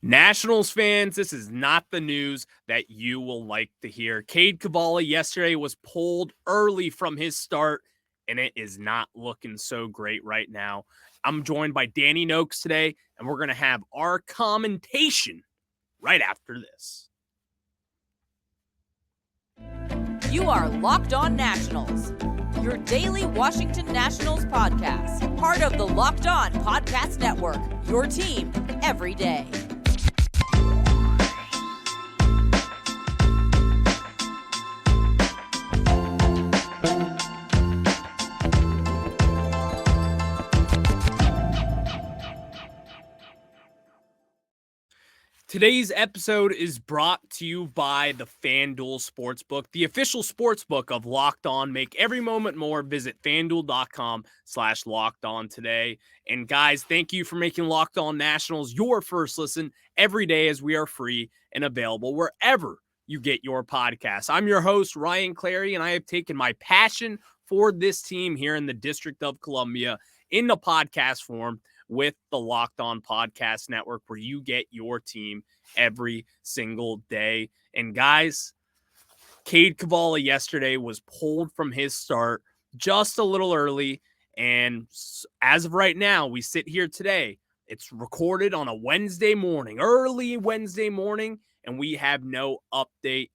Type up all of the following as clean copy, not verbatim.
Nationals fans, this is not the news that you will like to hear. Cade Cavalli yesterday was pulled early from his start, and it is not looking so great right now. I'm joined by Danny Nokes today, and we're going to have our commentation right after this. You are Locked On Nationals, your daily Washington Nationals podcast, part of the Locked On Podcast Network, your team every day. Today's episode is brought to you by the FanDuel Sportsbook, the official sportsbook of Locked On. Make every moment more. Visit FanDuel.com/LockedOn today. And guys, thank you for making Locked On Nationals your first listen every day, as we are free and available wherever you get your podcasts. I'm your host, Ryan Clary, and I have taken my passion for this team here in the District of Columbia into podcast form with the Locked On Podcast Network, where you get your team every single day. And guys, Cade Cavalli yesterday was pulled from his start just a little early. And as of right now, we sit here today. It's recorded on a Wednesday morning, early Wednesday morning, and we have no update.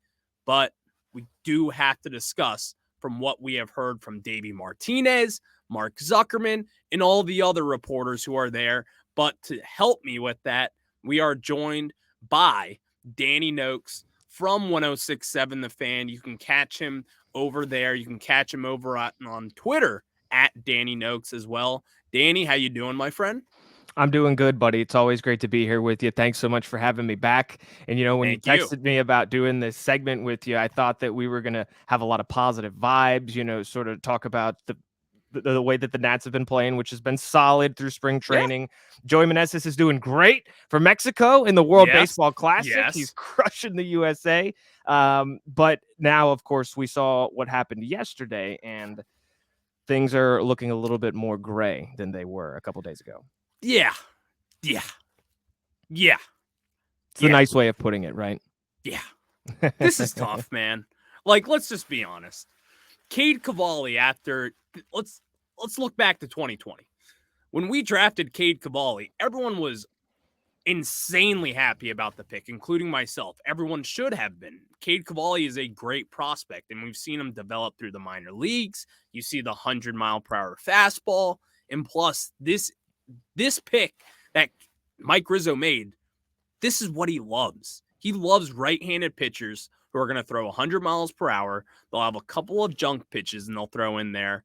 But we do have to discuss from what we have heard from Davey Martinez, Mark Zuckerman, and all the other reporters who are there. But to help me with that, we are joined by Danny Nokes from 106.7 The Fan. You can catch him over there. You can catch him over on Twitter at Danny Nokes as well. Danny, how you doing, my friend? I'm doing good, buddy. It's always great to be here with you. Thanks so much for having me back. And, when you texted me about doing this segment with you, I thought that we were going to have a lot of positive vibes, sort of talk about the way that the Nats have been playing, which has been solid through spring training. Yeah. Joey Meneses is doing great for Mexico in the World Baseball Classic. Yes. He's crushing the USA. But now, of course, we saw what happened yesterday, and things are looking a little bit more gray than they were a couple days ago. Yeah. It's a nice way of putting it, right? Yeah. This is tough, man. Like, let's just be honest. Cade Cavalli, let's look back to 2020. When we drafted Cade Cavalli, everyone was insanely happy about the pick, including myself. Everyone should have been. Cade Cavalli is a great prospect, and we've seen him develop through the minor leagues. You see the 100-mile-per-hour fastball, and plus this pick that Mike Rizzo made, this is what he loves. He loves right-handed pitchers who are going to throw 100 miles per hour. They'll have a couple of junk pitches, and they'll throw in there.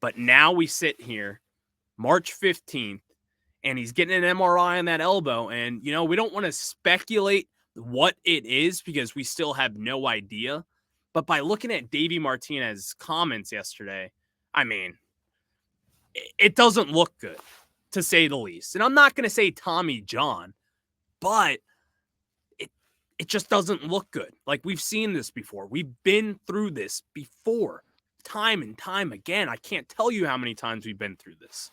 But now we sit here, March 15th, and he's getting an MRI on that elbow. And, we don't want to speculate what it is because we still have no idea. But by looking at Davey Martinez's comments yesterday, I mean, it doesn't look good, to say the least. And I'm not going to say Tommy John, but it just doesn't look good. Like, we've seen this before. We've been through this before, time and time again. I can't tell you how many times we've been through this.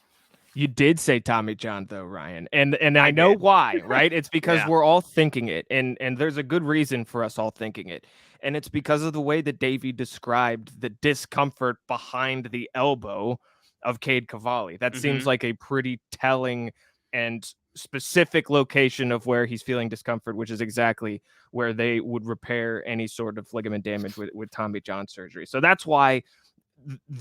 You did say Tommy John, though, Ryan. And I know why, right? It's because we're all thinking it. And there's a good reason for us all thinking it. And it's because of the way that Davey described the discomfort behind the elbow of Cade Cavalli. That seems like a pretty telling and specific location of where he's feeling discomfort, which is exactly where they would repair any sort of ligament damage with Tommy John surgery. So that's why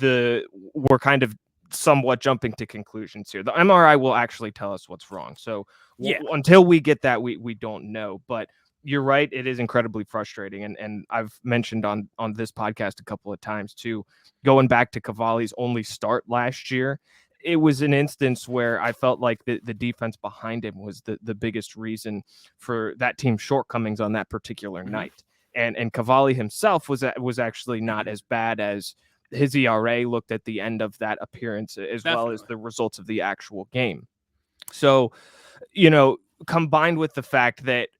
we're kind of somewhat jumping to conclusions here. The MRI will actually tell us what's wrong. So until we get that, we don't know. But you're right. It is incredibly frustrating. And I've mentioned on this podcast a couple of times too, going back to Cavalli's only start last year, it was an instance where I felt like the defense behind him was the biggest reason for that team's shortcomings on that particular night. And Cavalli himself was actually not as bad as his ERA looked at the end of that appearance, as well as the results of the actual game. So, combined with the fact that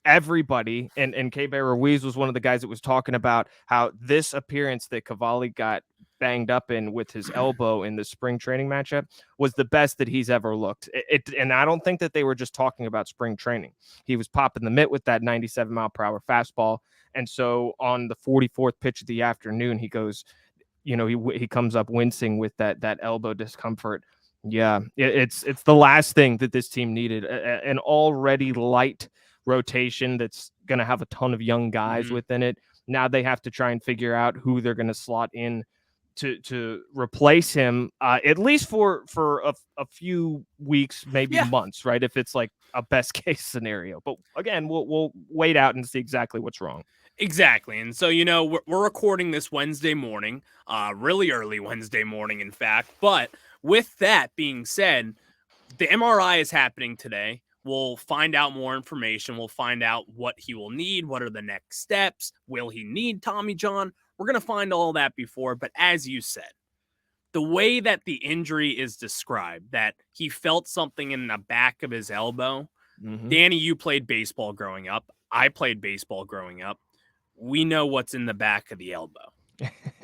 everybody, and Keiebert Ruiz was one of the guys that was talking about how this appearance that Cavaalli got banged up in with his elbow in the spring training matchup was the best that he's ever looked. And I don't think that they were just talking about spring training. He was popping the mitt with that 97-mile-per-hour fastball. And so on the 44th pitch of the afternoon, he goes, he comes up wincing with that elbow discomfort. Yeah, it's the last thing that this team needed. An already light rotation that's going to have a ton of young guys within it. Now they have to try and figure out who they're going to slot in to replace him, at least for a few weeks, maybe months, right? If it's like a best case scenario. But again, we'll wait out and see exactly what's wrong. Exactly. And so, we're recording this Wednesday morning, really early Wednesday morning, in fact. But with that being said, the MRI is happening today. We'll find out more information. We'll find out what he will need. What are the next steps? Will he need Tommy John? We're going to find all that before. But as you said, the way that the injury is described, that he felt something in the back of his elbow. Danny, you played baseball growing up. I played baseball growing up. We know what's in the back of the elbow.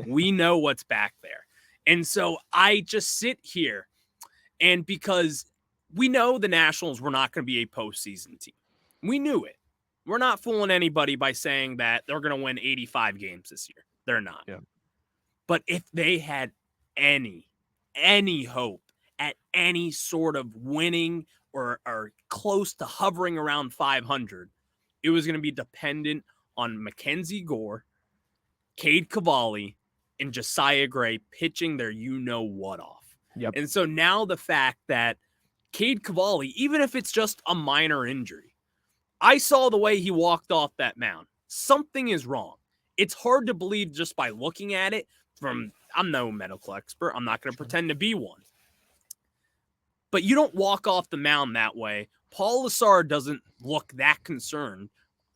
We know what's back there. And so I just sit here, and because we know the Nationals were not going to be a postseason team. We knew it. We're not fooling anybody by saying that they're going to win 85 games this year. They're not. Yeah. But if they had any hope at any sort of winning or close to hovering around 500, it was going to be dependent on Mackenzie Gore, Cade Cavalli, and Josiah Gray pitching their you-know-what off. Yep. And so now the fact that Cade Cavalli, even if it's just a minor injury, I saw the way he walked off that mound. Something is wrong. It's hard to believe just by looking at it I'm no medical expert. I'm not going to pretend to be one. But you don't walk off the mound that way. Paul Lessard doesn't look that concerned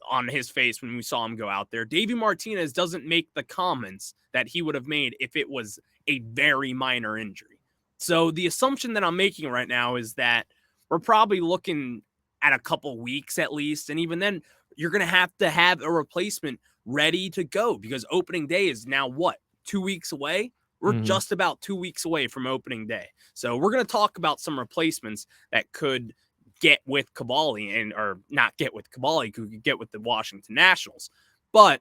on his face when we saw him go out there. Davey Martinez doesn't make the comments that he would have made if it was a very minor injury. So the assumption that I'm making right now is that we're probably looking at a couple weeks at least. And even then, you're going to have a replacement ready to go because opening day is now 2 weeks away? We're just about 2 weeks away from opening day. So we're going to talk about some replacements that could get with Cavaalli or not get with Cavaalli, could get with the Washington Nationals. But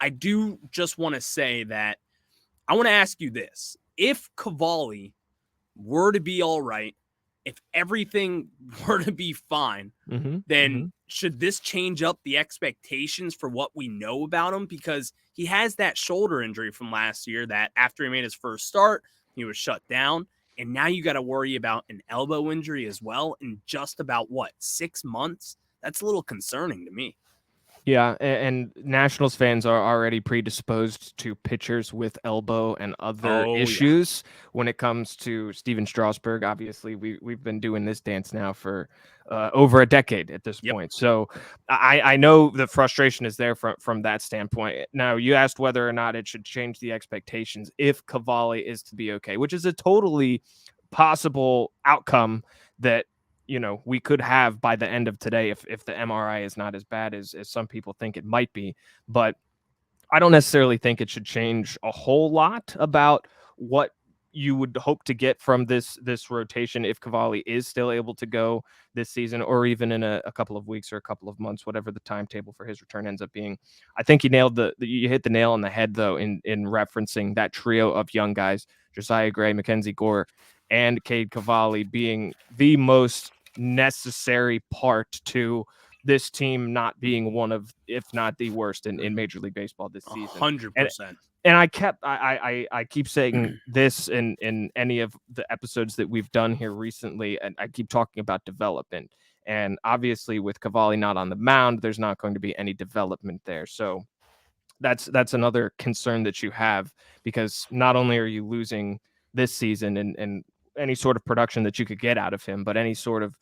I do just want to say that I want to ask you this. If Cavaalli were to be all right, if everything were to be fine, then should this change up the expectations for what we know about him? Because he has that shoulder injury from last year that after he made his first start, he was shut down. And now you got to worry about an elbow injury as well in just about 6 months? That's a little concerning to me. Yeah, and Nationals fans are already predisposed to pitchers with elbow and other issues when it comes to Steven Strasburg. Obviously, we've been doing this dance now for over a decade at this point. So I know the frustration is there from that standpoint. Now, you asked whether or not it should change the expectations if Cavaalli is to be okay, which is a totally possible outcome that we could have by the end of today if the MRI is not as bad as some people think it might be. But I don't necessarily think it should change a whole lot about what you would hope to get from this rotation if Cavaalli is still able to go this season, or even in a couple of weeks or a couple of months, whatever the timetable for his return ends up being. I think you hit the nail on the head, though, in referencing that trio of young guys, Josiah Gray, Mackenzie Gore, and Cade Cavalli being the most necessary part to this team not being one of, if not the worst in Major League Baseball this season. 100%. And I keep saying this in any of the episodes that we've done here recently, and I keep talking about development. And obviously with Cavaalli not on the mound, there's not going to be any development there. So that's another concern that you have, because not only are you losing this season and any sort of production that you could get out of him, but any sort of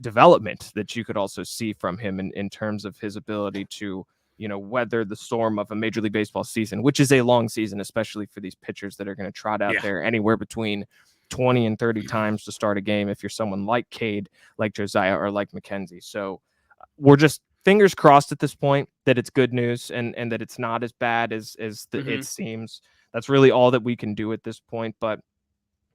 development that you could also see from him in terms of his ability to, weather the storm of a Major League Baseball season, which is a long season, especially for these pitchers that are going to trot out there anywhere between 20 and 30 times to start a game if you're someone like Cade, like Josiah, or like Mackenzie. So we're just fingers crossed at this point that it's good news and that it's not as bad as it seems. That's really all that we can do at this point. But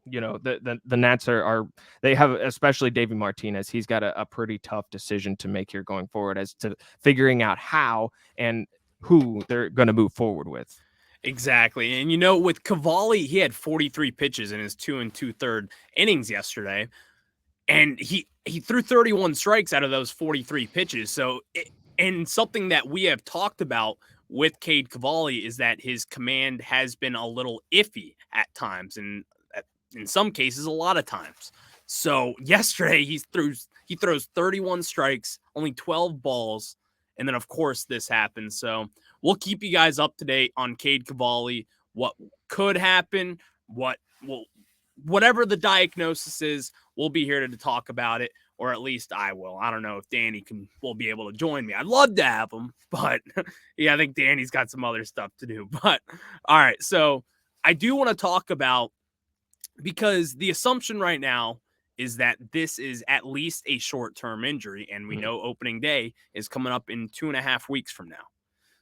the Nats are they have, especially Davey Martinez. He's got a pretty tough decision to make here going forward as to figuring out how and who they're going to move forward with. Exactly. And, with Cavaalli, he had 43 pitches in his 2 2/3 innings yesterday. And he threw 31 strikes out of those 43 pitches. So, and something that we have talked about with Cade Cavalli is that his command has been a little iffy at times, and in some cases, a lot of times. So yesterday, he throws 31 strikes, only 12 balls, and then of course this happens. So we'll keep you guys up to date on Cade Cavalli, what could happen, whatever the diagnosis is. We'll be here to talk about it, or at least I will. I don't know if Danny will be able to join me. I'd love to have him, but yeah, I think Danny's got some other stuff to do. But all right, so I do want to talk about, because the assumption right now is that this is at least a short-term injury, and we know opening day is coming up in 2.5 weeks from now.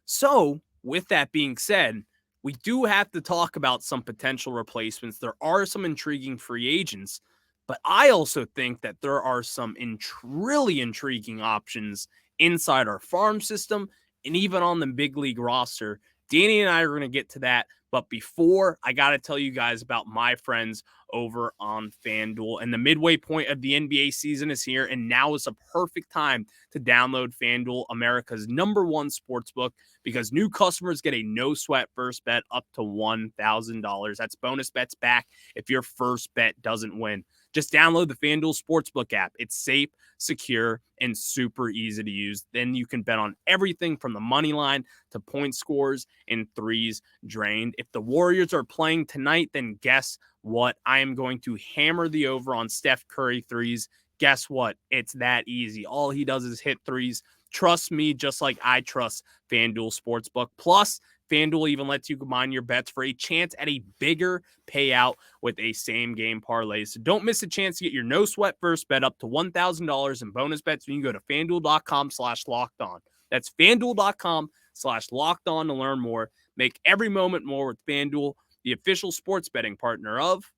So with that being said, we do have to talk about some potential replacements. There are some intriguing free agents, but I also think that there are some really intriguing options inside our farm system and even on the big league roster. Danny and I are going to get to that. But before, I got to tell you guys about my friends over on FanDuel. And the midway point of the NBA season is here, and now is a perfect time to download FanDuel, America's #1 sportsbook, because new customers get a no-sweat first bet up to $1,000. That's bonus bets back if your first bet doesn't win. Just download the FanDuel Sportsbook app. It's safe, secure, and super easy to use. Then you can bet on everything from the money line to point scores and threes drained. If the Warriors are playing tonight, then guess what? I am going to hammer the over on Steph Curry threes. Guess what? It's that easy. All he does is hit threes. Trust me, just like I trust FanDuel Sportsbook. Plus, FanDuel even lets you combine your bets for a chance at a bigger payout with a same-game parlay. So don't miss a chance to get your no-sweat first bet up to $1,000 in bonus bets when you go to FanDuel.com/lockedon. That's FanDuel.com/lockedon to learn more. Make every moment more with FanDuel, the official sports betting partner of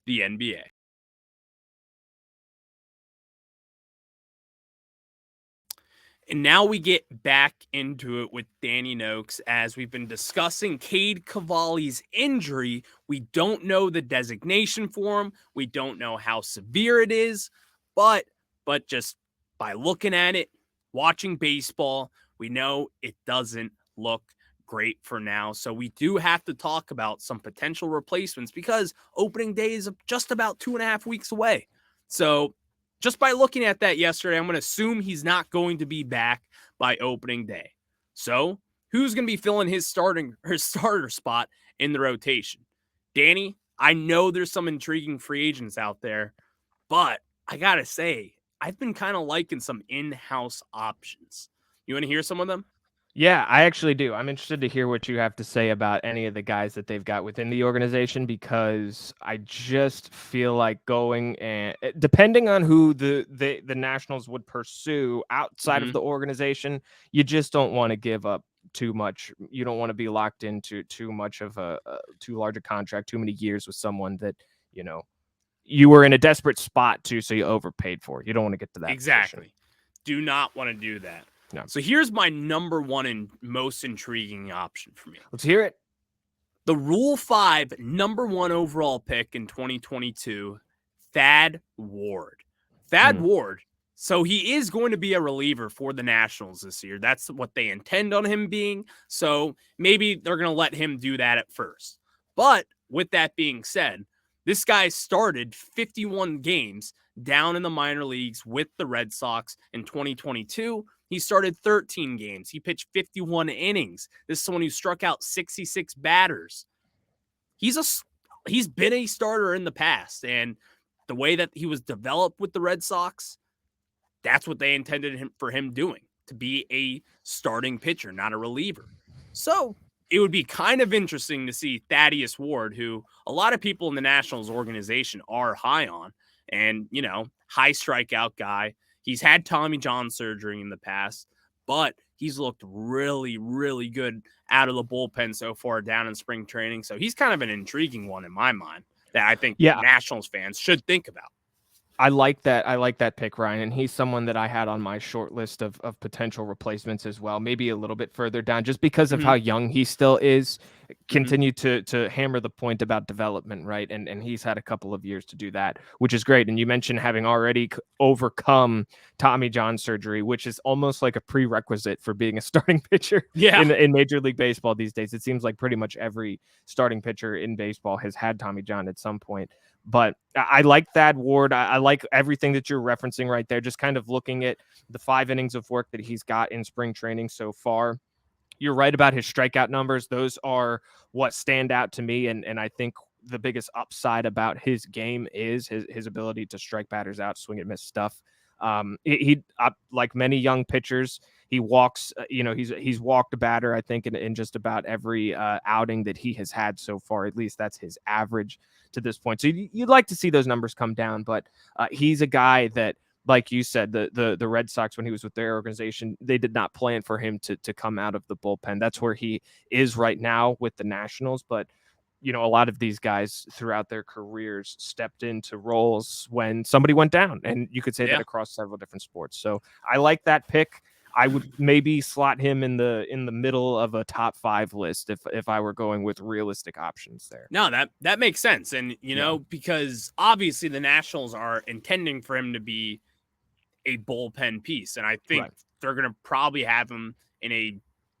the NBA. And now we get back into it with Danny Nokes, as we've been discussing Cade Cavalli's injury. We don't know the designation for him. We don't know how severe it is, but just by looking at it, watching baseball, we know it doesn't look great for now. So we do have to talk about some potential replacements, because opening day is just about 2.5 weeks away. So just by looking at that yesterday, I'm going to assume he's not going to be back by opening day. So who's going to be filling his starter spot in the rotation? Danny, I know there's some intriguing free agents out there, but I got to say, I've been kind of liking some in-house options. You want to hear some of them? Yeah, I actually do. I'm interested to hear what you have to say about any of the guys that they've got within the organization, because I just feel like going and depending on who the Nationals would pursue outside of the organization, you just don't want to give up too much. You don't want to be locked into too much of a too large a contract, too many years with someone that, you were in a desperate spot to, so you overpaid for. You don't want to get to that. Exactly. Position. Do not want to do that. No. So here's my #1 and most intriguing option for me. Let's hear it. The Rule 5 #1 overall pick in 2022, Thad Ward. Thad Ward. So he is going to be a reliever for the Nationals this year. That's what they intend on him being. So maybe they're going to let him do that at first. But with that being said, this guy started 51 games down in the minor leagues with the Red Sox in 2022. He started 13 games. He pitched 51 innings. This is someone who struck out 66 batters. He's been a starter in the past, and the way that he was developed with the Red Sox, that's what they intended for him doing, to be a starting pitcher, not a reliever. So it would be kind of interesting to see Thaddeus Ward, who a lot of people in the Nationals organization are high on, and, high strikeout guy. He's had Tommy John surgery in the past, but he's looked really, really good out of the bullpen so far down in spring training. So he's kind of an intriguing one in my mind that I think Nationals fans should think about. I like that. I like that pick, Ryan. And he's someone that I had on my short list of potential replacements as well, maybe a little bit further down, just because of how young he still is. Continue to hammer the point about development, right? And he's had a couple of years to do that, which is great. And you mentioned having already overcome Tommy John surgery, which is almost like a prerequisite for being a starting pitcher in Major League Baseball these days. It seems like pretty much every starting pitcher in baseball has had Tommy John at some point. But I like that, Ward. I like everything that you're referencing right there, just kind of looking at the 5 innings of work that he's got in spring training so far. You're right about his strikeout numbers. Those are what stand out to me. And I think the biggest upside about his game is his ability to strike batters out, swing and miss stuff. He like many young pitchers, he walks, he's walked a batter, I think, in just about every outing that he has had so far. At least that's his average to this point. So you'd like to see those numbers come down, but he's a guy that, like you said, the Red Sox, when he was with their organization, they did not plan for him to come out of the bullpen. That's where he is right now with the Nationals. But a lot of these guys throughout their careers stepped into roles when somebody went down, and you could say that across several different sports. So I like that pick. I would maybe slot him in the middle of a top 5 list if I were going with realistic options there. No, that makes sense. And, because obviously the Nationals are intending for him to be a bullpen piece. And I think they're going to probably have him in a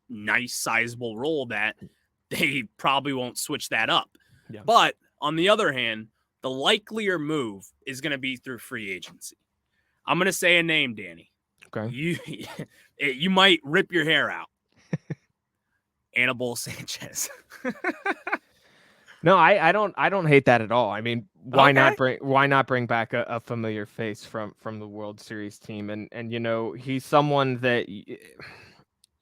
nice, sizable role that they probably won't switch that up. Yeah. But on the other hand, the likelier move is going to be through free agency. I'm going to say a name, Danny. Okay. You might rip your hair out. Anibal Sanchez. No, I don't hate that at all. I mean, why not bring back a familiar face from the World Series team? And he's someone that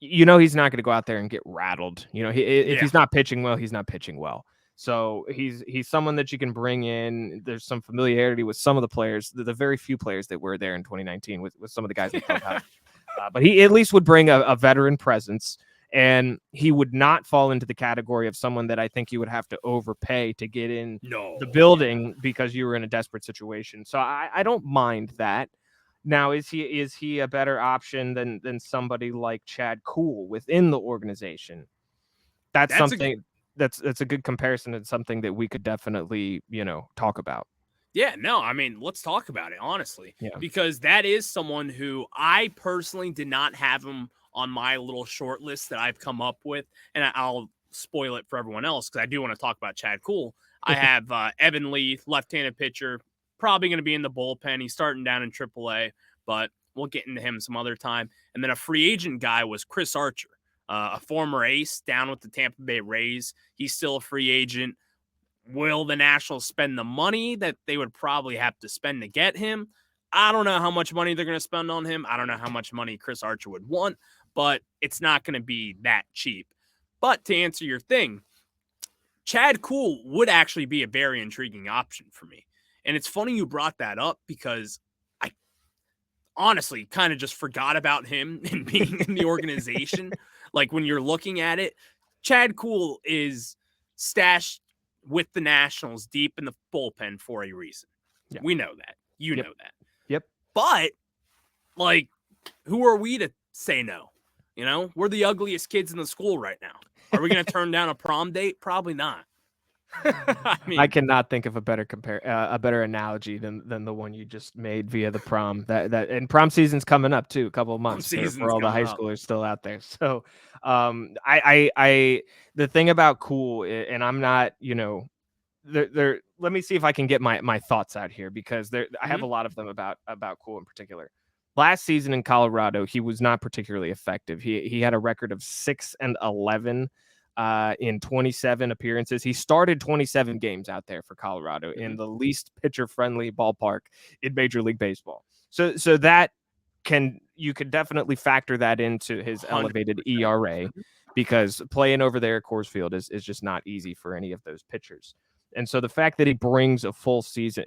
he's not going to go out there and get rattled. If he's not pitching well, he's not pitching well. So he's someone that you can bring in. There's some familiarity with some of the players, the very few players that were there in 2019 with some of the guys in the clubhouse. But he at least would bring a veteran presence, and he would not fall into the category of someone that I think you would have to overpay to get in the building because you were in a desperate situation. So I don't mind that. Now, is he a better option than somebody like Chad Kuhl within the organization? That's something. That's a good comparison and something that we could definitely, talk about. Yeah, no, I mean, let's talk about it, honestly, because that is someone who I personally did not have him on my little short list that I've come up with. And I'll spoil it for everyone else because I do want to talk about Chad Kuhl. I have Evan Leith, left-handed pitcher, probably going to be in the bullpen. He's starting down in AAA, but we'll get into him some other time. And then a free agent guy was Chris Archer. A former ace down with the Tampa Bay Rays. He's still a free agent. Will the Nationals spend the money that they would probably have to spend to get him? I don't know how much money they're going to spend on him. I don't know how much money Chris Archer would want, but it's not going to be that cheap. But to answer your thing, Chad Kuhl would actually be a very intriguing option for me. And it's funny you brought that up because I honestly kind of just forgot about him and being in the organization. Like when you're looking at it, Chad Kuhl is stashed with the Nationals deep in the bullpen for a reason. Yeah. We know that. You know that. Yep. But who are we to say no? We're the ugliest kids in the school right now. Are we going to turn down a prom date? Probably not. I cannot think of a better analogy than the one you just made via the prom. That and prom season's coming up too, a couple of months for all the high schoolers still out there. So, I the thing about Kuhl, and I'm not, there. Let me see if I can get my thoughts out here because I have a lot of them about Kuhl in particular. Last season in Colorado, he was not particularly effective. He had a record of 6-11. In 27 appearances. He started 27 games out there for Colorado in the least pitcher-friendly ballpark in Major League Baseball. So that you could definitely factor that into his elevated ERA because playing over there at Coors Field is just not easy for any of those pitchers. And so the fact that he brings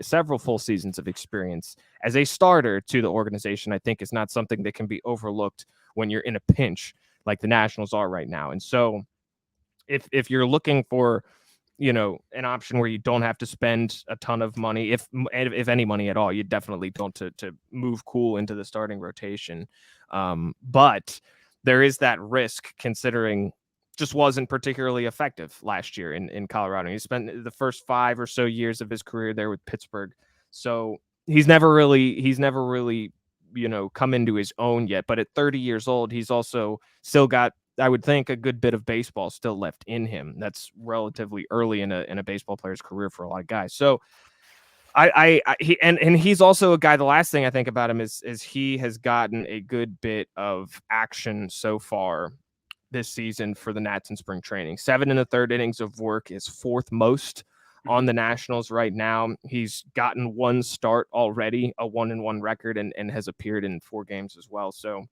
several full seasons of experience as a starter to the organization, I think is not something that can be overlooked when you're in a pinch like the Nationals are right now. And so if you're looking for, an option where you don't have to spend a ton of money, if any money at all, you definitely don't to move Cool into the starting rotation. But there is that risk, considering just wasn't particularly effective last year in Colorado. He spent the first 5 or so years of his career there with Pittsburgh. So he's never really, come into his own yet. But at 30 years old, he's also still got, I would think, a good bit of baseball still left in him. That's relatively early in a baseball player's career for a lot of guys. So he's also a guy. The last thing I think about him is he has gotten a good bit of action so far this season for the Nats in spring training. 7 1/3 innings of work is 4th most on the Nationals right now. He's gotten 1 start already, a 1-1 record, and has appeared in 4 games as well. So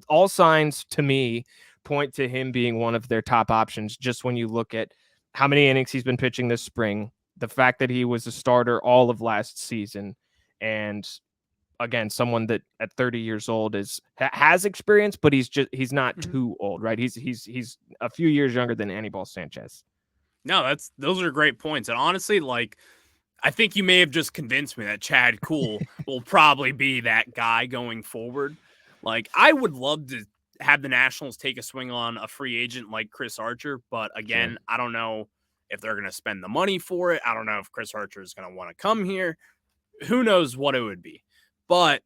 all signs to me point to him being one of their top options, just when you look at how many innings he's been pitching this spring, the fact that he was a starter all of last season, and again, someone that at 30 years old has experience, but he's not too old, right? He's a few years younger than Anibal Sanchez. No, those are great points. And honestly, I think you may have just convinced me that Chad Cool will probably be that guy going forward. I would love to have the Nationals take a swing on a free agent like Chris Archer, but again, sure, I don't know if they're going to spend the money for it. I don't know if Chris Archer is going to want to come here. Who knows what it would be, but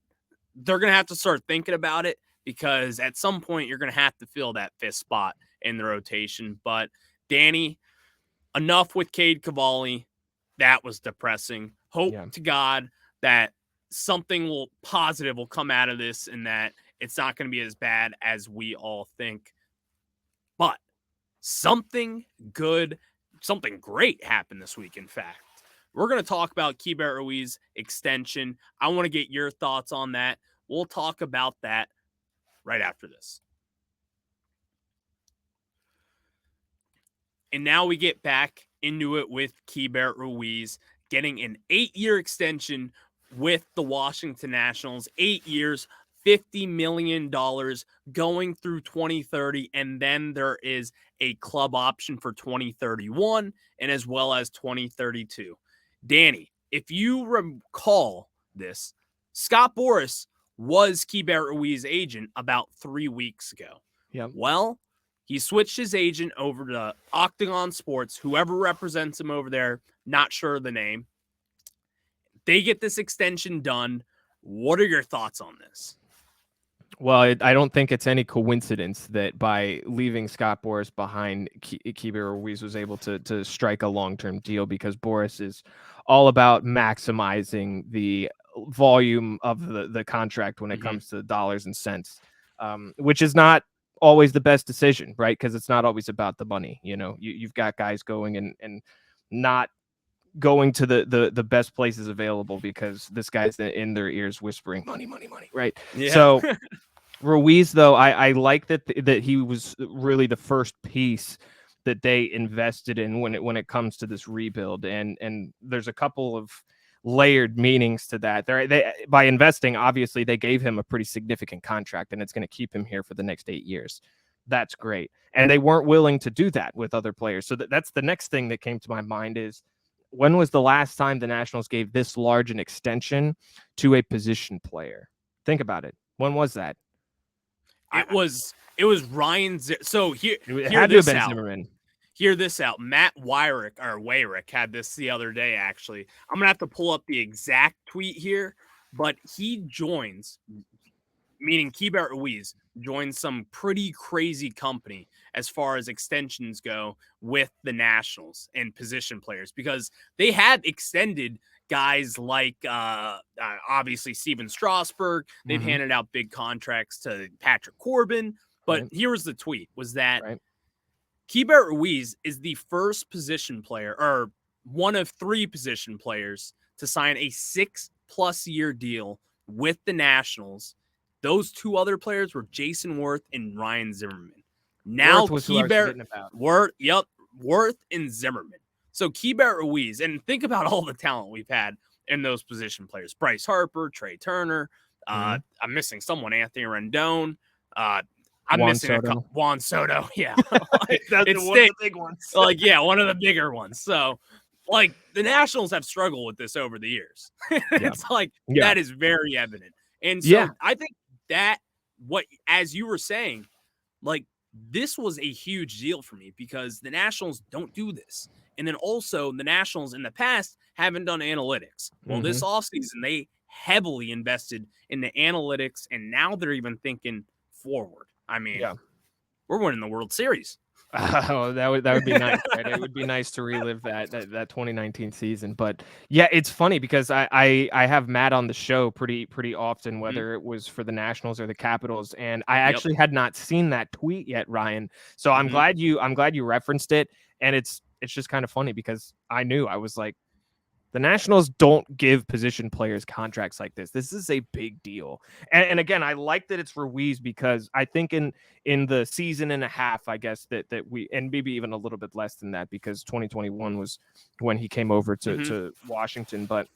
they're going to have to start thinking about it, because at some point you're going to have to fill that 5th spot in the rotation. But Danny, enough with Cade Cavalli. That was depressing. Hope to God that something positive will come out of this, and that it's not going to be as bad as we all think. But something great happened this week, in fact. We're going to talk about Keiebert Ruiz extension. I want to get your thoughts on that. We'll talk about that right after this. And now we get back into it with Keiebert Ruiz getting an 8-year extension with the Washington Nationals. 8 years, $50 million going through 2030. And then there is a club option for 2031 and as well as 2032. Danny, if you recall this, Scott Boras was Keiebert Ruiz's agent about 3 weeks ago. Yep. Well, he switched his agent over to Octagon Sports, whoever represents him over there, not sure of the name. They get this extension done. What are your thoughts on this? Well, I don't think it's any coincidence that by leaving Scott Boras behind, Keiebert Ruiz was able to strike a long-term deal, because Boras is all about maximizing the volume of the contract when it comes to dollars and cents, which is not always the best decision, right? Because it's not always about the money. You've got guys going and not going to the best places available because this guy's in their ears whispering money, right? Yeah. So Ruiz, though, I like that he was really the first piece that they invested in when it comes to this rebuild, and there's a couple of layered meanings to that. They by investing, obviously they gave him a pretty significant contract, and it's going to keep him here for the next 8 years. That's great, and they weren't willing to do that with other players. So that's the next thing that came to my mind is, when was the last time the Nationals gave this large an extension to a position player? Think about it. When was that? It was Ryan. So it had to have been Zimmerman. Hear this out. Matt Wyrick had this the other day, actually. I'm going to have to pull up the exact tweet here, but he joins, meaning Keiebert Ruiz, joins some pretty crazy company as far as extensions go with the Nationals and position players, because they had extended guys like obviously Steven Strasburg. They've handed out big contracts to Patrick Corbin. But here was the tweet, was that Keiebert Ruiz is the first position player, or one of 3 position players, to sign a 6+ year deal with the Nationals. Those 2 other players were Jason Worth and Ryan Zimmerman. Now Worth and Zimmerman. So Keiebert Ruiz, and think about all the talent we've had in those position players. Bryce Harper, Trey Turner. I'm missing someone, Anthony Rendon. I'm Juan missing Soto. Juan Soto. Yeah. That's one of the big ones. Like, yeah, one of the bigger ones. So, like, the Nationals have struggled with this over the years. It's like, that is very evident. And so I think that as you were saying, like, this was a huge deal for me because the Nationals don't do this. And then also the Nationals in the past haven't done analytics. Well, this offseason, they heavily invested in the analytics, and now they're even thinking forward. I mean, we're winning the World Series. Oh, that would be nice. Right? It would be nice to relive that 2019 season. But yeah, it's funny because I have Matt on the show pretty often, whether it was for the Nationals or the Capitals, and I actually had not seen that tweet yet, Ryan. So I'm glad you referenced it, and it's just kind of funny because I was like, the Nationals don't give position players contracts like this. This is a big deal. And again, I like that it's Ruiz because I think in the season and a half, I guess that we, and maybe even a little bit less than that because 2021 was when he came over to Washington. But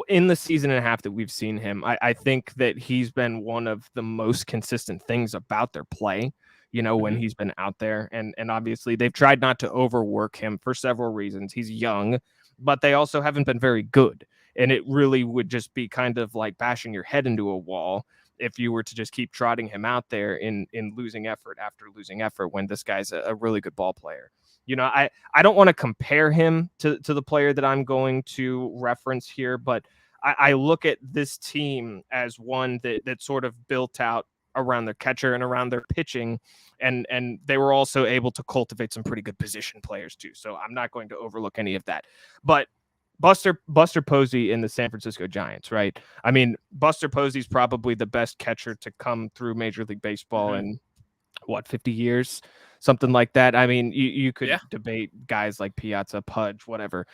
in the season and a half that we've seen him, I think that he's been one of the most consistent things about their play. When he's been out there, and obviously they've tried not to overwork him for several reasons. He's young, but they also haven't been very good. And it really would just be kind of like bashing your head into a wall if you were to just keep trotting him out there in losing effort after losing effort when this guy's a really good ball player. I don't want to compare him to the player that I'm going to reference here, but I look at this team as one that sort of built out around their catcher and around their pitching, and they were also able to cultivate some pretty good position players too. So I'm not going to overlook any of that. But Buster Posey in the San Francisco Giants, right? I mean, Buster Posey's probably the best catcher to come through Major League Baseball in 50 years, something like that. I mean, you could debate guys like Piazza, Pudge, whatever.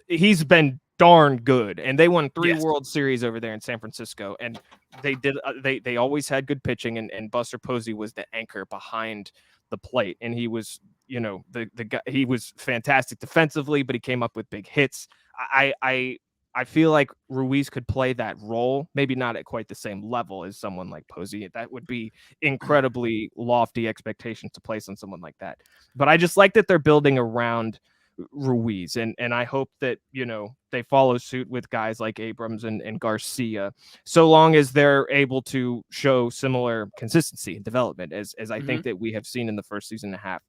He's been darn good, and they won 3 World Series over there in San Francisco, and they always had good pitching, and Buster Posey was the anchor behind the plate, and he was the guy. He was fantastic defensively, but he came up with big hits. I feel like Ruiz could play that role, maybe not at quite the same level as someone like Posey. That would be incredibly lofty expectations to place on someone like that. But I just like that they're building around Ruiz, and I hope that they follow suit with guys like Abrams and Garcia, so long as they're able to show similar consistency and development as I think that we have seen in the first season and a half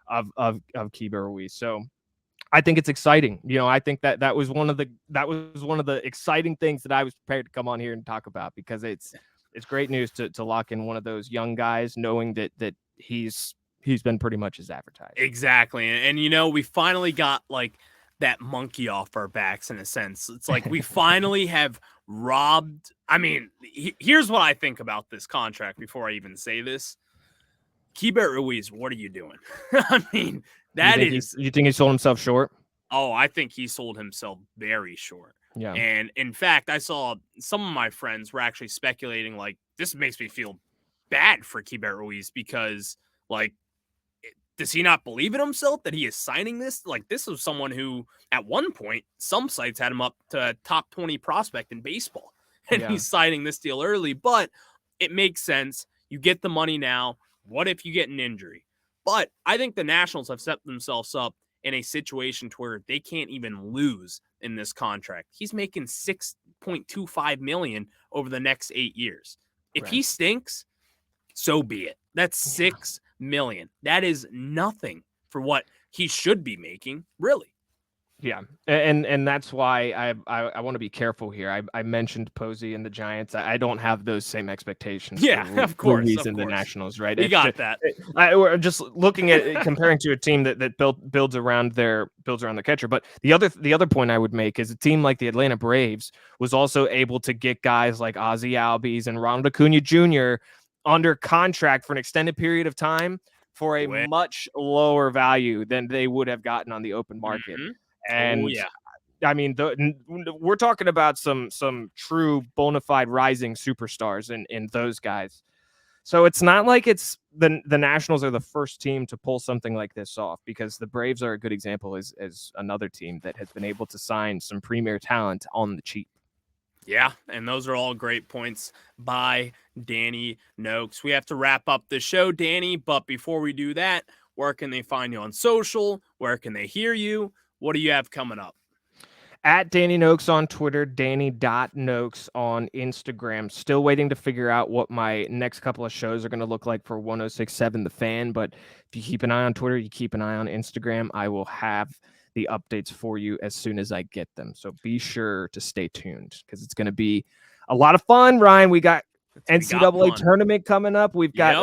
of Keiebert Ruiz. So I think it's exciting. I think that was one of the exciting things that I was prepared to come on here and talk about, because it's great news to lock in one of those young guys, knowing that he's been pretty much as advertised. Exactly. And we finally got like that monkey off our backs in a sense. It's like we finally have robbed. I mean, here's what I think about this contract before I even say this. Keiebert Ruiz, what are you doing? I mean, you think he sold himself short? Oh, I think he sold himself very short. Yeah. And in fact, I saw some of my friends were actually speculating, like, this makes me feel bad for Keiebert Ruiz because, like, does he not believe in himself that he is signing this? Like, this was someone who, at one point, some sites had him up to a top 20 prospect in baseball. And he's signing this deal early. But it makes sense. You get the money now. What if you get an injury? But I think the Nationals have set themselves up in a situation to where they can't even lose in this contract. He's making $6.25 million over the next 8 years. If he stinks, so be it. That's $6 million. That is nothing for what he should be making, really. Yeah, and that's why I want to be careful here. I mentioned Posey and the Giants. I don't have those same expectations. Yeah, of course. Ruiz and the Nationals, right? We got that. We're just looking at comparing to a team that builds around their catcher. But the other point I would make is a team like the Atlanta Braves was also able to get guys like Ozzie Albies and Ronald Acuna Jr. under contract for an extended period of time for a much lower value than they would have gotten on the open market. And I mean, we're talking about some true bona fide rising superstars in those guys. So it's not like it's the Nationals are the first team to pull something like this off, because the Braves are a good example as another team that has been able to sign some premier talent on the cheap. Yeah, and those are all great points by Danny Nokes. We have to wrap up the show, Danny, but before we do that, where can they find you on social? Where can they hear you? What do you have coming up? At Danny Nokes on Twitter, Danny.Nokes on Instagram. Still waiting to figure out what my next couple of shows are going to look like for 106.7 The Fan, but if you keep an eye on Twitter, you keep an eye on Instagram, I will have the updates for you as soon as I get them. So be sure to stay tuned, because it's going to be a lot of fun, Ryan. We got NCAA tournament coming up. We've got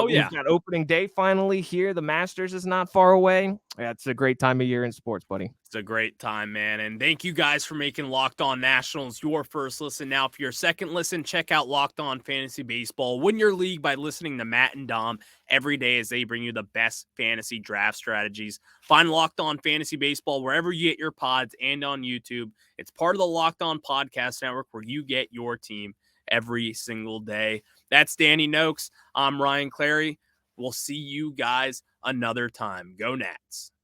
opening day finally here. The Masters is not far away. It's a great time of year in sports, buddy. It's a great time, man. And thank you guys for making Locked On Nationals your first listen. Now, for your second listen, check out Locked On Fantasy Baseball. Win your league by listening to Matt and Dom every day as they bring you the best fantasy draft strategies. Find Locked On Fantasy Baseball wherever you get your pods and on YouTube. It's part of the Locked On Podcast Network, where you get your team every single day. That's Danny Nokes. I'm Ryan Clary. We'll see you guys another time. Go Nats.